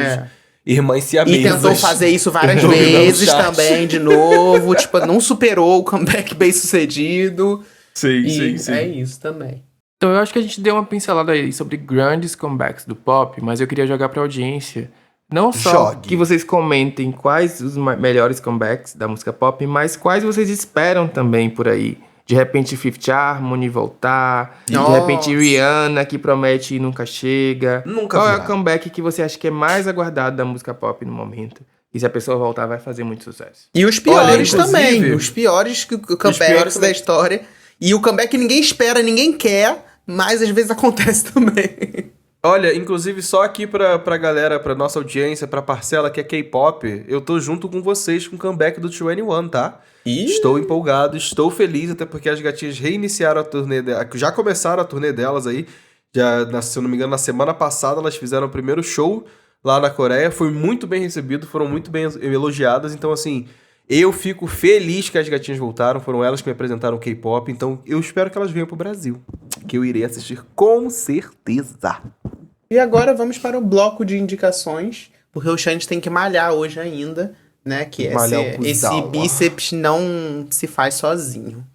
irmãs siamesas. E tentou fazer isso várias dominando o vezes chat. também, de novo. Tipo, não superou o comeback bem sucedido. Sim, E sim. é isso também. Então eu acho que a gente deu uma pincelada aí sobre grandes comebacks do pop, mas eu queria jogar pra audiência. Não só Jogue. que vocês comentem quais os melhores comebacks da música pop, mas quais vocês esperam também por aí. De repente Fifth Harmony voltar, Nossa. de repente Rihanna que promete e nunca chega. Nunca Qual é virá. o comeback que você acha que é mais aguardado da música pop no momento? E se a pessoa voltar vai fazer muito sucesso. E os piores Olha, também. inclusive, Os piores comebacks piores da também. história. E o comeback que ninguém espera, ninguém quer, mas às vezes acontece também. Olha, inclusive só aqui pra galera, pra nossa audiência, pra parcela que é K-pop, eu tô junto com vocês com o comeback do 2NE1, tá? Estou empolgado, estou feliz, até porque as gatinhas reiniciaram a turnê já começaram a turnê delas aí, se eu não me engano, na semana passada elas fizeram o primeiro show lá na Coreia, foi muito bem recebido, foram muito bem elogiadas, então assim, Eu fico feliz que as gatinhas voltaram, foram elas que me apresentaram o K-pop, então eu espero que elas venham pro Brasil, que eu irei assistir com certeza. E agora vamos para o bloco de indicações, porque o Xande tem que malhar hoje ainda, né? Que Malhar o esse cuzão. bíceps não se faz sozinho.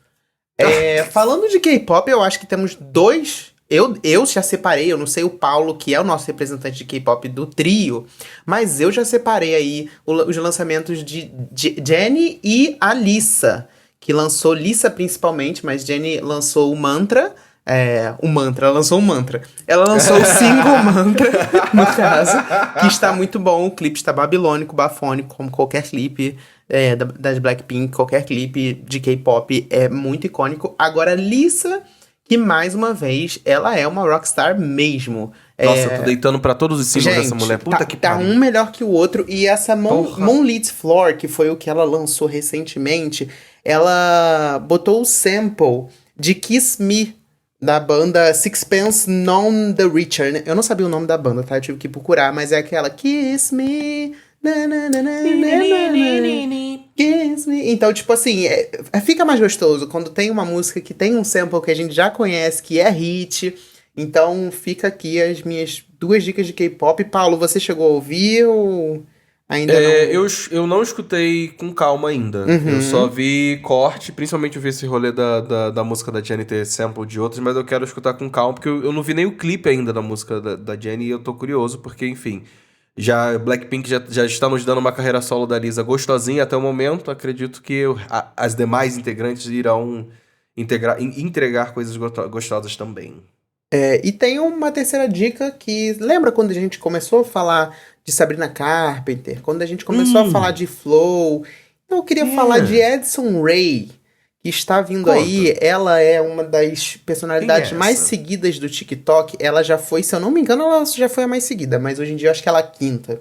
Falando de K-pop, eu acho que temos dois. Eu já separei, eu não sei o Paulo, que é o nosso representante de K-pop do trio, mas eu já separei aí os lançamentos de Jennie e a Lisa, que lançou Lisa principalmente, mas Jennie lançou o Mantra. Ela lançou um mantra. Ela lançou o single Mantra, no caso, que está muito bom. O clipe está babilônico, bafônico, como qualquer clipe das Blackpink, qualquer clipe de K-pop é muito icônico. Agora, Lisa, que mais uma vez, ela é uma rockstar mesmo. Nossa, eu tô deitando pra todos os singles dessa mulher. Puta que tá pariu. um melhor que o outro. E essa Porra. Moonlit Floor, que foi o que ela lançou recentemente, ela botou o sample de Kiss Me, da banda Sixpence None the Richer, né? Eu não sabia o nome da banda, tá? Eu tive que procurar, mas é aquela Kiss Me, na, na, na, na, na, na, Kiss Me. Então, tipo assim, fica mais gostoso quando tem uma música que tem um sample que a gente já conhece, que é hit. Então, fica aqui as minhas 2 dicas de K-pop. Paulo, você chegou a ouvir ou ainda não? Eu não escutei com calma ainda. Eu só vi corte, principalmente eu vi esse rolê da música da Jennie ter sample de outros, mas eu quero escutar com calma, porque eu não vi nem o clipe ainda da música da Jennie e eu tô curioso, porque, enfim, Blackpink já está nos dando uma carreira solo da Lisa gostosinha até o momento. Acredito que as demais integrantes irão entregar coisas gostosas também. E tem uma terceira dica que... Lembra quando a gente começou a falar de Sabrina Carpenter? Quando a gente começou a falar de Flow? Então eu queria falar de Edson Ray, que está vindo aí. Ela é uma das personalidades Quem é mais essa? seguidas do TikTok. Ela já foi, se eu não me engano, ela já foi a mais seguida, mas hoje em dia eu acho que ela é a 5ª.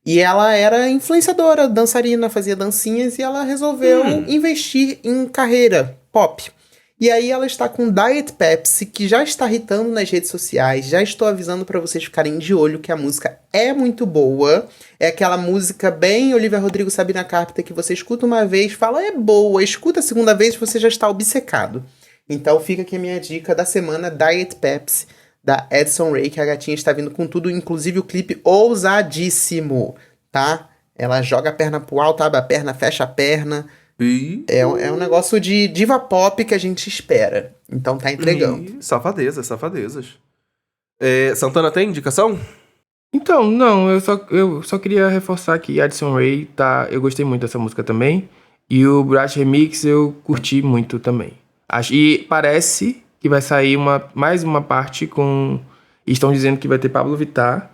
E ela era influenciadora, dançarina, fazia dancinhas, e ela resolveu investir em carreira pop. E aí ela está com Diet Pepsi, que já está hitando nas redes sociais. Já estou avisando para vocês ficarem de olho que a música é muito boa. É aquela música bem Olivia Rodrigo, Sabrina Carpenter, que você escuta uma vez, fala é boa, escuta a segunda vez e você já está obcecado. Então fica aqui a minha dica da semana, Diet Pepsi, da Edson Ray, que a gatinha está vindo com tudo, inclusive o clipe ousadíssimo, tá? Ela joga a perna pro alto, abre a perna, fecha a perna. É um negócio de diva pop que a gente espera. Então tá entregando. Safadezas. Santana tem indicação? Então, não, eu só queria reforçar que Addison Rae eu gostei muito dessa música também. E o Brat Remix eu curti muito também. E parece que vai sair mais uma parte com... Estão dizendo que vai ter Pablo Vittar.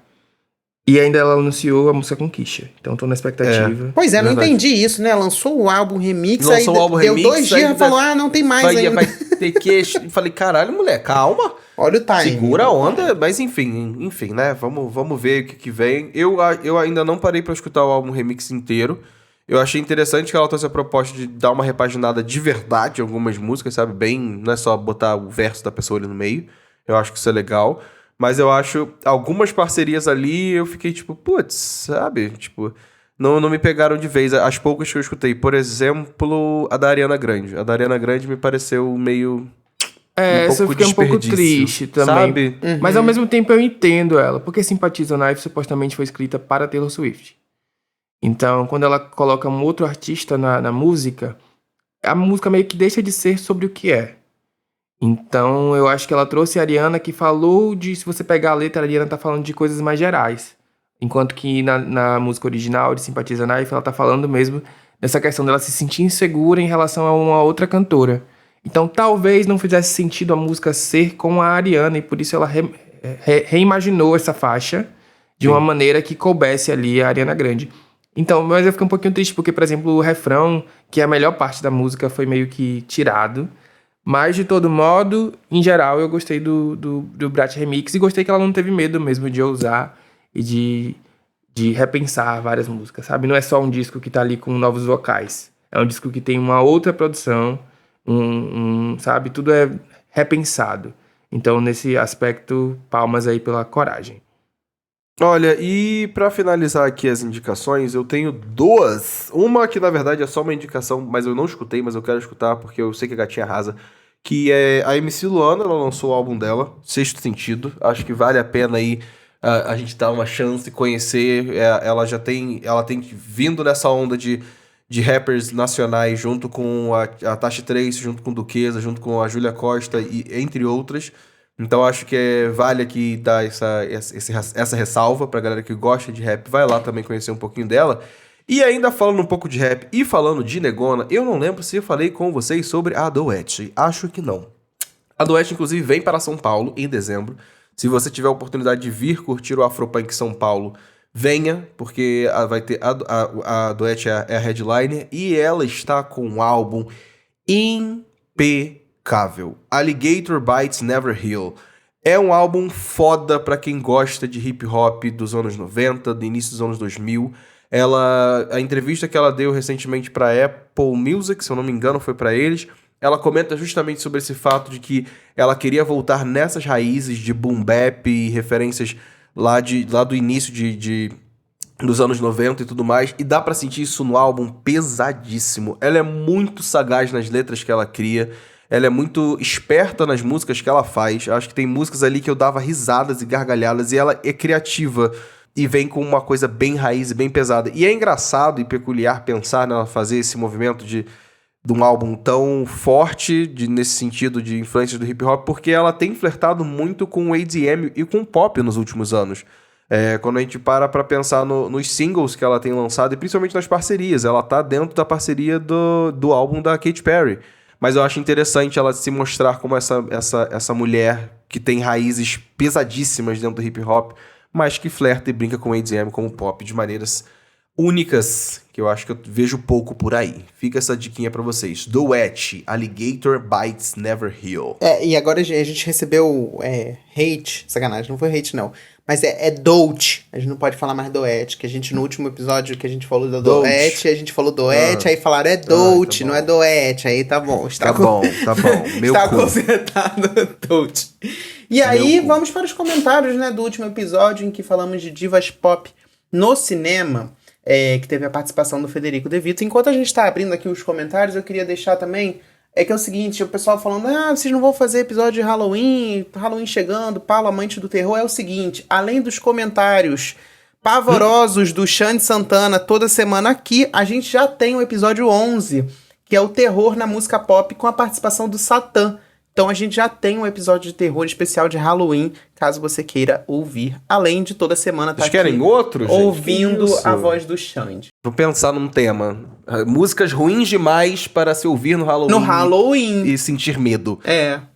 E ainda ela anunciou a música com Kisha. Então tô na expectativa. Pois é, não Verdade. entendi isso, né? Lançou o álbum remix, Lançou o álbum deu remix, 2 dias aí e falou, não tem mais ainda. Vai ter que... Falei, caralho, mulher, calma. Olha o time. Segura a onda, mas enfim, né? Vamos ver o que vem. Eu ainda não parei pra escutar o álbum remix inteiro. Eu achei interessante que ela trouxe a proposta de dar uma repaginada de verdade em algumas músicas, sabe? Não é só botar o verso da pessoa ali no meio. Eu acho que isso é legal. Mas eu acho algumas parcerias ali, eu fiquei tipo, putz, sabe? Tipo, não me pegaram de vez. As poucas que eu escutei, por exemplo, a da Ariana Grande. A da Ariana Grande me pareceu meio... Essa eu fiquei um pouco triste também. Sabe? Mas ao mesmo tempo eu entendo ela, porque Sympathies on Life supostamente foi escrita para Taylor Swift. Então, quando ela coloca um outro artista na música, a música meio que deixa de ser sobre o que é. Então, eu acho que ela trouxe a Ariana, que falou se você pegar a letra, a Ariana tá falando de coisas mais gerais. Enquanto que na música original de Sympathies on Life, ela tá falando mesmo dessa questão dela se sentir insegura em relação a uma outra cantora. Então, talvez não fizesse sentido a música ser com a Ariana, e por isso ela reimaginou essa faixa de uma maneira que coubesse ali a Ariana Grande. Então, mas eu fiquei um pouquinho triste, porque, por exemplo, o refrão, que é a melhor parte da música, foi meio que tirado. Mas, de todo modo, em geral, eu gostei do Brat Remix, e gostei que ela não teve medo mesmo de ousar e de repensar várias músicas, sabe? Não é só um disco que tá ali com novos vocais. É um disco que tem uma outra produção, sabe? Tudo é repensado. Então, nesse aspecto, palmas aí pela coragem. Olha, e pra finalizar aqui as indicações, eu tenho duas. Uma que na verdade é só uma indicação, mas eu não escutei, mas eu quero escutar porque eu sei que a gatinha arrasa. Que é a MC Luana, ela lançou o álbum dela, Sexto Sentido. Acho que vale a pena aí a gente dar uma chance de conhecer. Ela tem vindo nessa onda de rappers nacionais, junto com a Tashi Trace, junto com Duquesa, junto com a Júlia Costa, e entre outras. Então acho que vale aqui dar essa ressalva pra galera que gosta de rap, vai lá também conhecer um pouquinho dela. E ainda falando um pouco de rap e falando de Negona, eu não lembro se eu falei com vocês sobre a Doete. Acho que não. A Doete, inclusive, vem para São Paulo em dezembro. Se você tiver a oportunidade de vir curtir o Afropunk São Paulo, venha, porque vai ter a Doete é a headliner e ela está com um álbum impecável. Alligator Bites Never Heal. É um álbum foda pra quem gosta de hip hop dos anos 90, do início dos anos 2000. A entrevista que ela deu recentemente pra Apple Music, se eu não me engano, foi pra eles. Ela comenta justamente sobre esse fato de que ela queria voltar nessas raízes de boom bap e referências lá do início dos anos 90 e tudo mais. E dá pra sentir isso no álbum pesadíssimo. Ela é muito sagaz nas letras que ela cria. Ela é muito esperta nas músicas que ela faz. Acho que tem músicas ali que eu dava risadas e gargalhadas. E ela é criativa e vem com uma coisa bem raiz e bem pesada. E é engraçado e peculiar pensar nela fazer esse movimento de um álbum tão forte, nesse sentido de influências do hip hop, porque ela tem flertado muito com o EDM e com o pop nos últimos anos. Quando a gente para pra pensar nos singles que ela tem lançado, e principalmente nas parcerias, ela tá dentro da parceria do álbum da Katy Perry. Mas eu acho interessante ela se mostrar como essa mulher que tem raízes pesadíssimas dentro do hip hop, mas que flerta e brinca com o EDM, com o pop, de maneiras únicas, que eu acho que eu vejo pouco por aí. Fica essa diquinha pra vocês. Doete, Alligator Bites Never Heal. E agora a gente recebeu hate, sacanagem, não foi hate não, mas é Dote, a gente não pode falar mais Doete, que a gente no último episódio que a gente falou da Doete, a gente falou Doete, aí falaram Dote, tá não é Doete, aí tá bom. Tá bom, meu está cu. consertado, Dote. E aí, vamos para os comentários, né, do último episódio em que falamos de divas pop no cinema, que teve a participação do Federico De Vito. Enquanto a gente tá abrindo aqui os comentários, eu queria deixar também, que é o seguinte, o pessoal falando, vocês não vão fazer episódio de Halloween chegando, Paulo, amante do terror, é o seguinte, além dos comentários pavorosos do Xande Santana toda semana aqui, a gente já tem o episódio 11, que é o terror na música pop com a participação do Satã. Então a gente já tem um episódio de terror especial de Halloween, caso você queira ouvir. Além de toda semana Vocês querem outro, gente? Ouvindo a voz do Xande. Vou pensar num tema. Músicas ruins demais para se ouvir no Halloween. No Halloween. E sentir medo.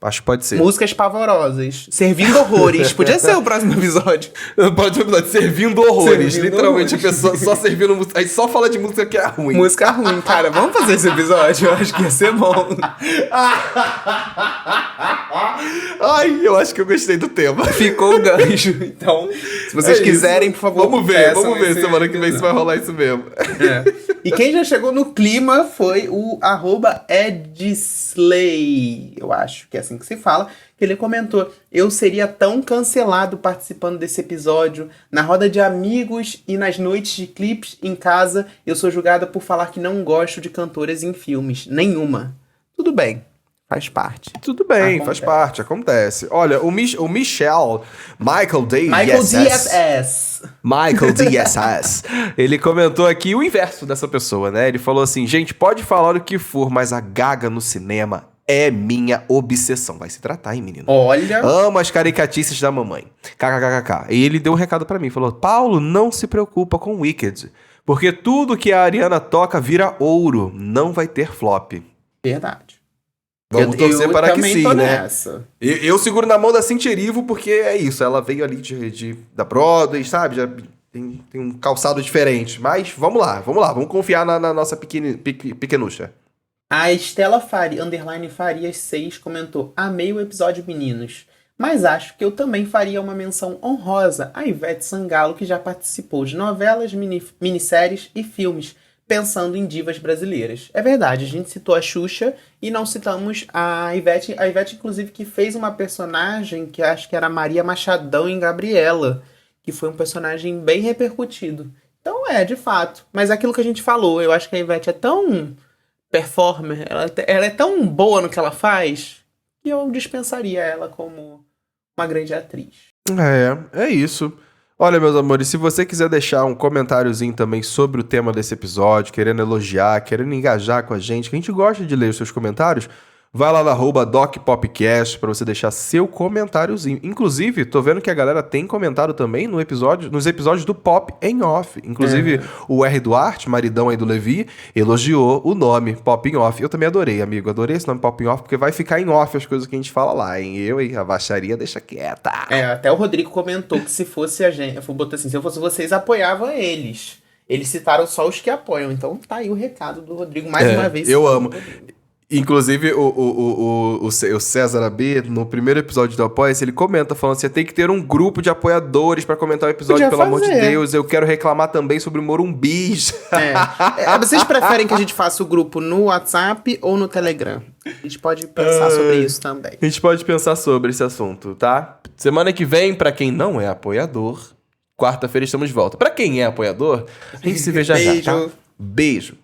Acho que pode ser. Músicas pavorosas. Servindo horrores. Podia ser o próximo episódio. Pode ser o episódio. Servindo horrores. Literalmente, a pessoa só servindo música. Aí só fala de música que é ruim. Música ruim. Cara, vamos fazer esse episódio? Eu acho que ia ser bom. Ai, eu acho que eu gostei do tema. Ficou o gancho. Então, se vocês quiserem, por favor, vamos ver semana que vem se vai rolar isso mesmo. E quem já chegou no clima foi o @Edsley, eu acho que é assim que se fala, que ele comentou: eu seria tão cancelado participando desse episódio, na roda de amigos e nas noites de clipes em casa, eu sou julgada por falar que não gosto de cantoras em filmes, nenhuma. Tudo bem. Faz parte. Tudo bem, faz parte, acontece. Olha, o Michael DSS, ele comentou aqui o inverso dessa pessoa, né? Ele falou assim, gente, pode falar o que for, mas a Gaga no cinema é minha obsessão. Vai se tratar, hein, menino? Olha. Amo as caricatices da mamãe. KKKK. E ele deu um recado pra mim, falou, Paulo, não se preocupa com Wicked, porque tudo que a Ariana toca vira ouro, não vai ter flop. Verdade. Vamos torcer para que sim, né? Nessa. Eu seguro na mão da Cintia Erivo porque é isso. Ela veio ali da Broadway, sabe? Já tem um calçado diferente. Mas vamos lá. Vamos confiar na nossa pequenucha. A Estela Farias 6 comentou: amei o episódio, meninos. Mas acho que eu também faria uma menção honrosa a Ivete Sangalo, que já participou de novelas, minisséries e filmes, pensando em divas brasileiras. É verdade, a gente citou a Xuxa e não citamos a Ivete. A Ivete, inclusive, que fez uma personagem que acho que era Maria Machadão em Gabriela, que foi um personagem bem repercutido. Então de fato. Mas aquilo que a gente falou, eu acho que a Ivete é tão performer, ela é tão boa no que ela faz, que eu dispensaria ela como uma grande atriz. É isso. Olha, meus amores, se você quiser deixar um comentáriozinho também sobre o tema desse episódio, querendo elogiar, querendo engajar com a gente gosta de ler os seus comentários, vai lá na @DocPopcast pra você deixar seu comentáriozinho. Inclusive, tô vendo que a galera tem comentado também nos episódios do Pop em Off. Inclusive, o R. Duarte, maridão aí do Levi, elogiou o nome Pop em Off. Eu também adorei, amigo. Adorei esse nome Pop em Off, porque vai ficar em off as coisas que a gente fala lá, hein? A baixaria deixa quieta. Até o Rodrigo comentou que se fosse a gente... Botou assim, se eu fosse vocês, apoiava eles. Eles citaram só os que apoiam. Então tá aí o recado do Rodrigo, mais uma vez. Eu amo. Inclusive, o César AB, no primeiro episódio do Apoia-se, ele comenta, falando assim, tem que ter um grupo de apoiadores pra comentar o episódio, pelo amor de Deus. Eu quero reclamar também sobre o Morumbis. Vocês preferem que a gente faça o grupo no WhatsApp ou no Telegram? A gente pode pensar sobre isso também. A gente pode pensar sobre esse assunto, tá? Semana que vem, pra quem não é apoiador, quarta-feira estamos de volta. Pra quem é apoiador, a gente se vê já já, tá? Beijo.